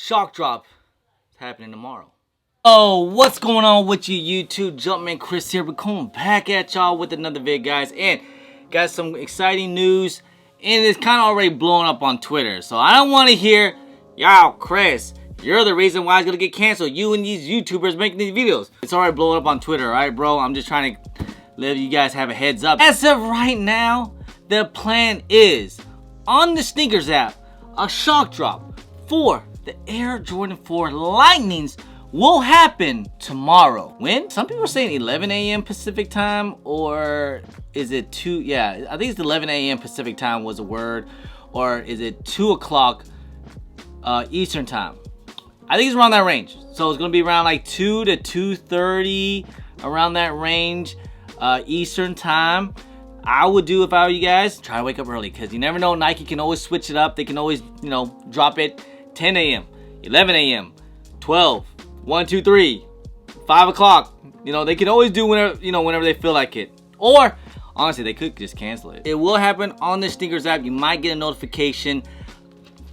shock drop is happening tomorrow. Oh, what's going on with you YouTube? Jumpman Chris here. We're coming back at y'all with another vid, guys. And got some exciting news. And it's kind of already blowing up on Twitter. So I don't want to hear, yo, Chris, you're the reason why it's going to get canceled. You and these YouTubers making these videos. It's already blowing up on Twitter, alright, bro? I'm just trying to let you guys have a heads up. As of right now, the plan is, on the Snkr app, a shock drop for the Air Jordan 4 Lightnings will happen tomorrow. When? Some people are saying 11 a.m. Pacific time, or is it 2? Yeah, I think it's 11 a.m. Pacific time was a word, or is it 2 o'clock Eastern time? I think it's around that range. So it's gonna be around like 2 to 2:30, around that range, Eastern time. I would do, if I were you guys, try to wake up early, because you never know. Nike can always switch it up. They can always, you know, drop it 10 a.m., 11 a.m., 12, 1, 2, 3, 5 o'clock. You know, they can always do whenever, you know, whenever they feel like it. Or, honestly, they could just cancel it. It will happen on the Snkr app. You might get a notification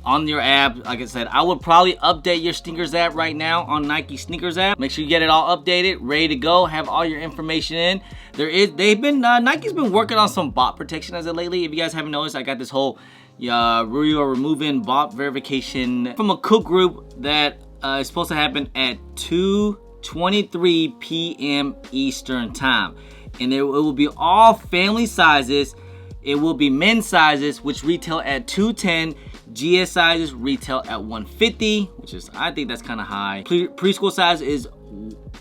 on your app. Like I said, I would probably update your Snkr app right now on Nike Snkr app. Make sure you get it all updated, ready to go, have all your information in. Nike's been working on some bot protection as of lately. If you guys haven't noticed, I got this whole removing bot verification from a cook group that is supposed to happen at 2:23 p.m. Eastern time. And it will be all family sizes. It will be men's sizes, which retail at $210. GS sizes retail at $150, which is, I think that's kind of high. Preschool size is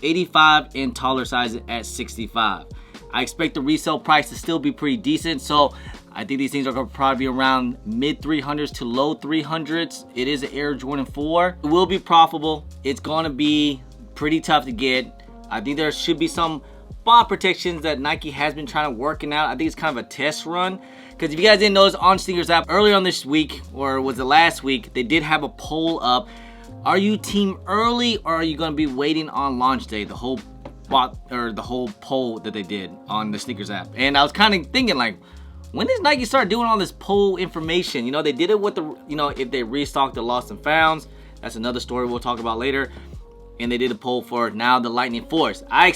$85 and taller sizes at $65. I expect the resale price to still be pretty decent, so I think these things are going to probably be around mid 300s to low 300s. It is an Air Jordan 4. It will be profitable. It's going to be pretty tough to get. I think there should be some bot protections that Nike has been trying to working out. I think it's kind of a test run, because if you guys didn't notice, on Snkr app earlier on this week, or was it last week, they did have a poll up. Are you team early, or are you going to be waiting on launch day? The whole bot, or the whole poll that they did on the Snkr app. And I was kind of thinking, like, when does Nike start doing all this poll information? You know, they did it with the, you know, if they restocked the lost and founds. That's another story we'll talk about later. And they did a poll for now the Lightning 4s. I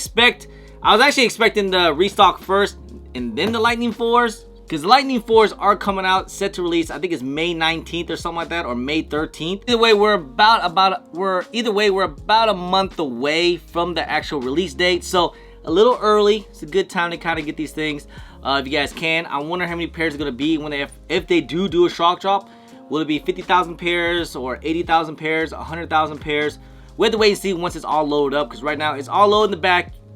was actually expecting the restock first and then the Lightning 4s, because the Lightning 4s are coming out, set to release. I think it's May 19th or something like that, or May 13th. Either way, we're about a month away from the actual release date, so a little early. It's a good time to kind of get these things if you guys can. I wonder how many pairs are going to be when if they do a shock drop. Will it be 50,000 pairs, or 80,000 pairs, 100,000 pairs? We have to wait and see once it's all loaded up, because right now it's all loaded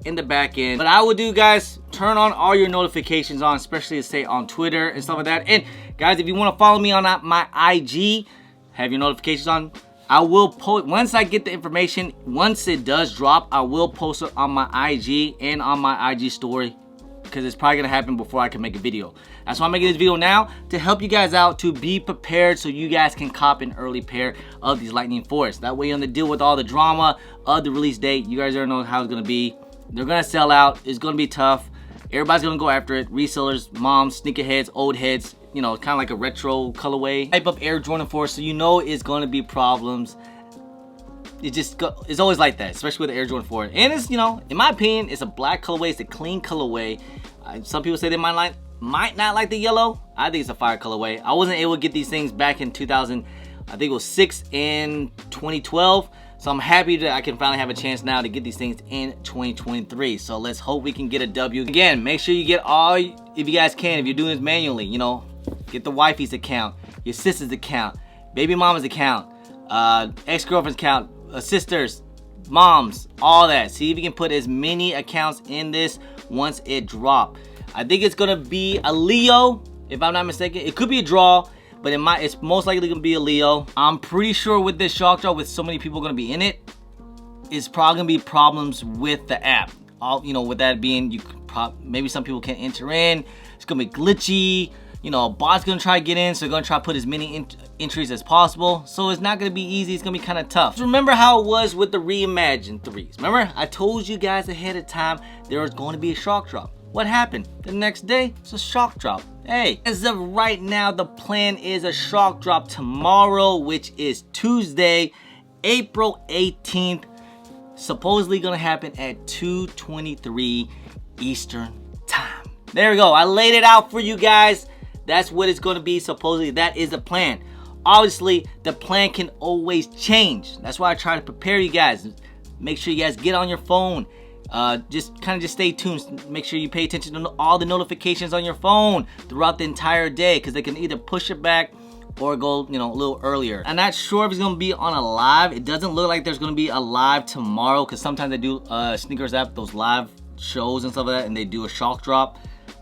in the back end. But I would do, guys, turn on all your notifications on, especially to say on Twitter and stuff like that. And guys, if you want to follow me on my IG, have your notifications on. I will post once I get the information. Once it does drop, I will post it on my IG and on my IG story, because it's probably gonna happen before I can make a video. That's why I'm making this video now, to help you guys out, to be prepared, so you guys can cop an early pair of these Lightning 4s. That way you don't have to deal with all the drama of the release date. You guys already know how it's gonna be. They're gonna sell out. It's gonna be tough. Everybody's gonna go after it. Resellers, moms, sneakerheads, old heads. You know, kind of like a retro colorway type of Air Jordan 4. So you know it's gonna be problems. It's always like that, especially with the Air Jordan 4. And it's, you know, in my opinion, it's a black colorway. It's a clean colorway. Some people say they might not like the yellow. I think it's a fire colorway. I wasn't able to get these things back in 2000. I think it was 6 in 2012. So I'm happy that I can finally have a chance now to get these things in 2023. So let's hope we can get a W. Again, make sure you get all, if you guys can, if you're doing this manually, you know, get the wifey's account, your sister's account, baby mama's account, ex-girlfriend's account, sisters, moms, all that. See if you can put as many accounts in this once it drops. I think it's gonna be a Leo, if I'm not mistaken. It could be a draw, but it's most likely gonna be a Leo. I'm pretty sure with this shock drop, with so many people gonna be in it, it's probably gonna be problems with the app. You know, with that being, maybe some people can't enter in. It's gonna be glitchy. You know, a bot's gonna try to get in, so they're gonna try to put as many entries as possible. So it's not gonna be easy. It's gonna be kind of tough. Remember how it was with the Reimagined 3s. Remember, I told you guys ahead of time there was going to be a shock drop. What happened? The next day, it's a shock drop. Hey, as of right now, the plan is a shock drop tomorrow, which is Tuesday, April 18th. Supposedly gonna happen at 2:23 Eastern time. There we go. I laid it out for you guys. That's what it's gonna be. Supposedly that is the plan. Obviously, the plan can always change. That's why I try to prepare you guys. Make sure you guys get on your phone. Just stay tuned. Make sure you pay attention to all the notifications on your phone throughout the entire day, because they can either push it back or go, a little earlier. I'm not sure if it's gonna be on a live. It doesn't look like there's gonna be a live tomorrow, because sometimes they do Snkr app those live shows and stuff like that, and they do a shock drop.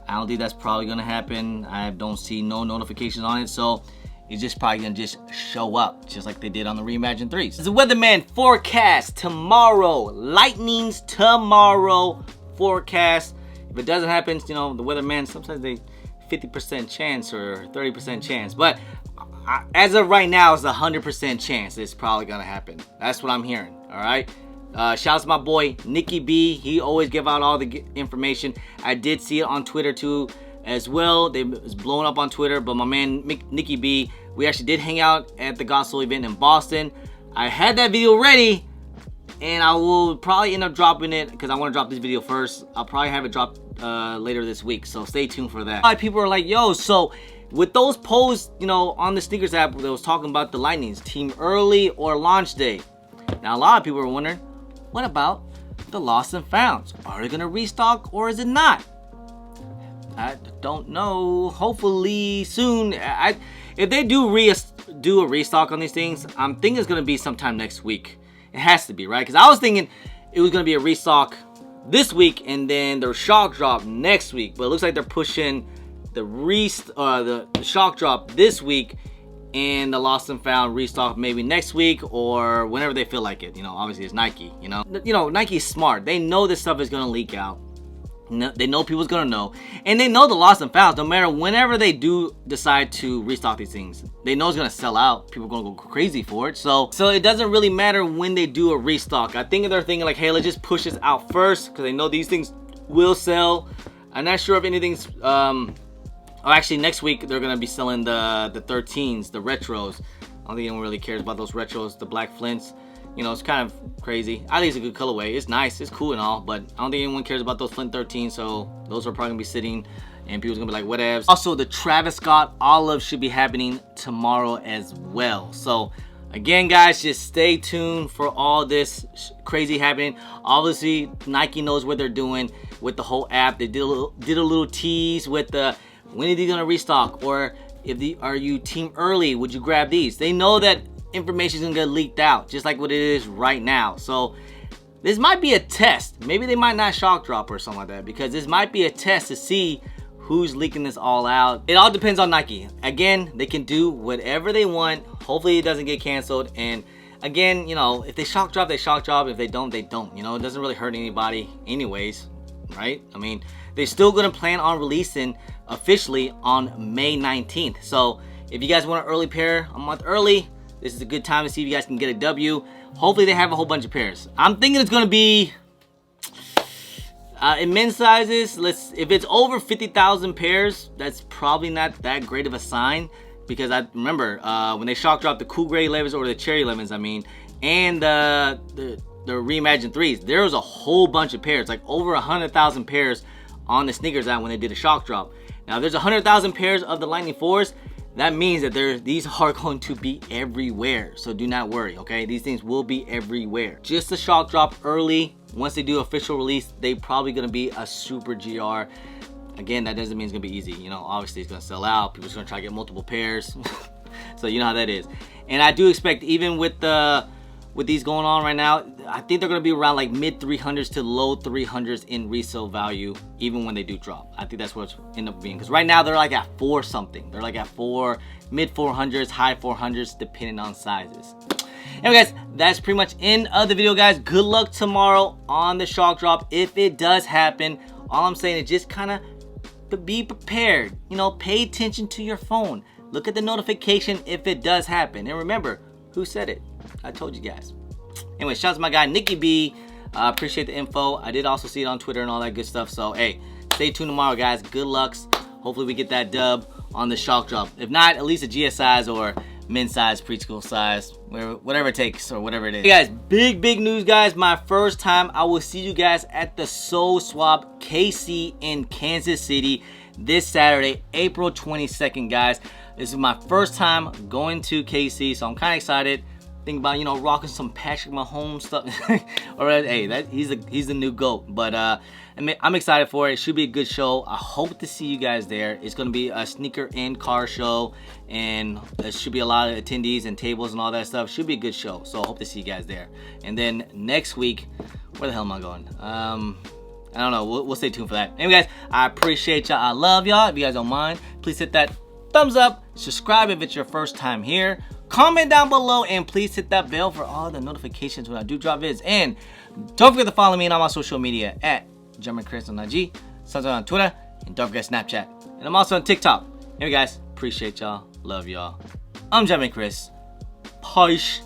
I don't think that's probably gonna happen. I don't see no notifications on it, so it's just probably gonna just show up, just like they did on the Reimagine 3s. The weatherman forecast tomorrow. Lightnings tomorrow forecast. If it doesn't happen, the weatherman, sometimes they 50% chance or 30% chance, but as of right now, it's a 100% chance it's probably gonna happen. That's what I'm hearing. All right. Shout out to my boy Nicky B. He always give out all the information. I did see it on Twitter too as well. They was blowing up on Twitter, but my man Nicky B, we actually did hang out at the gospel event in Boston. I had that video ready, and I will probably end up dropping it because I want to drop this video first. I'll probably have it dropped later this week, so stay tuned for that. A lot of people are like, yo, so with those posts, on the Snkr app, that was talking about the Lightnings, team early or launch day. Now, a lot of people are wondering, what about the lost and founds? Are they gonna restock or is it not? I don't know. Hopefully soon. If they do a restock on these things, I'm thinking it's gonna be sometime next week. It has to be, right? Because I was thinking it was gonna be a restock this week and then the shock drop next week, but it looks like they're pushing the shock drop this week and the lost and found restock maybe next week or whenever they feel like it. Obviously it's Nike. Nike's smart. They know this stuff is gonna leak out. They know people's gonna know, and they know the lost and founds. No matter whenever they do decide to restock these things, they know it's gonna sell out. People are gonna go crazy for it. So it doesn't really matter when they do a restock. I think they're thinking like, hey, let's just push this out first because they know these things will sell. I'm not sure if anything's. Actually, next week they're gonna be selling the 13s, the retros. I don't think anyone really cares about those retros, the black flints. It's kind of crazy. I think it's a good colorway. It's nice, it's cool and all, but I don't think anyone cares about those Flint 13s, so those are probably gonna be sitting and people's gonna be like, whatevs. Also, the Travis Scott Olive should be happening tomorrow as well. So again, guys, just stay tuned for all this crazy happening. Obviously, Nike knows what they're doing with the whole app. They did a little tease with the when are they gonna restock, or are you team early? Would you grab these? They know that information is gonna get leaked out, just like what it is right now. So this might be a test. Maybe they might not shock drop or something like that, because this might be a test to see who's leaking this all out. It all depends on Nike. Again, they can do whatever they want. Hopefully it doesn't get canceled. And again, if they shock drop, they shock drop. If they don't, they don't. It doesn't really hurt anybody anyways, right? I mean, they're still gonna plan on releasing officially on May 19th. So if you guys want an early pair a month early, this is a good time to see if you guys can get a W. Hopefully they have a whole bunch of pairs. I'm thinking it's gonna be in men's sizes. If it's over 50,000 pairs, that's probably not that great of a sign, because I remember when they shock dropped the cool gray 11s or the cherry 11s, and the Reimagine 3s, there was a whole bunch of pairs, like over 100,000 pairs on the Snkr app when they did a shock drop. Now, if there's 100,000 pairs of the Lightning 4s, that means that these are going to be everywhere. So do not worry, okay? These things will be everywhere. Just a shock drop early. Once they do official release, they probably gonna be a super GR. Again, that doesn't mean it's gonna be easy. Obviously it's gonna sell out. People are gonna try to get multiple pairs. So you know how that is. And I do expect, even with these going on right now, I think they're gonna be around like mid 300s to low 300s in resale value, even when they do drop. I think that's what it's end up being, because right now they're like at 4 something. They're like at 4, mid 400s, high 400s, depending on sizes. Anyway, guys, that's pretty much end of the video, guys. Good luck tomorrow on the shock drop if it does happen. All I'm saying is just kind of be prepared. Pay attention to your phone. Look at the notification if it does happen. And remember, who said it? I told you guys. Anyway, shout out to my guy Nicky B. Appreciate the info. I did also see it on Twitter and all that good stuff. So hey, stay tuned tomorrow, guys. Good lucks. Hopefully we get that dub on the shock drop. If not, at least a GSIs or men's size, preschool size, whatever it takes or whatever it is. Hey guys, big news guys. My first time, I will see you guys at the Soul Swap KC in Kansas City this Saturday, April 22nd, guys. This is my first time going to KC, so I'm kind of excited. Think about, you know, rocking some Patrick Mahomes stuff. Or hey, he's the new GOAT. But I'm excited for it. It should be a good show. I hope to see you guys there. It's gonna be a sneaker and car show, and there should be a lot of attendees and tables and all that stuff. Should be a good show. So I hope to see you guys there. And then next week, where the hell am I going? I don't know. We'll stay tuned for that. Anyway, guys, I appreciate y'all. I love y'all. If you guys don't mind, please hit that thumbs up. Subscribe if it's your first time here. Comment down below, and please hit that bell for all the notifications when I do drop vids. And don't forget to follow me on all my social media at Chris on IG, Snkr on Twitter, and don't forget Snapchat. And I'm also on TikTok. Anyway, guys, appreciate y'all. Love y'all. I'm Chris. Peace.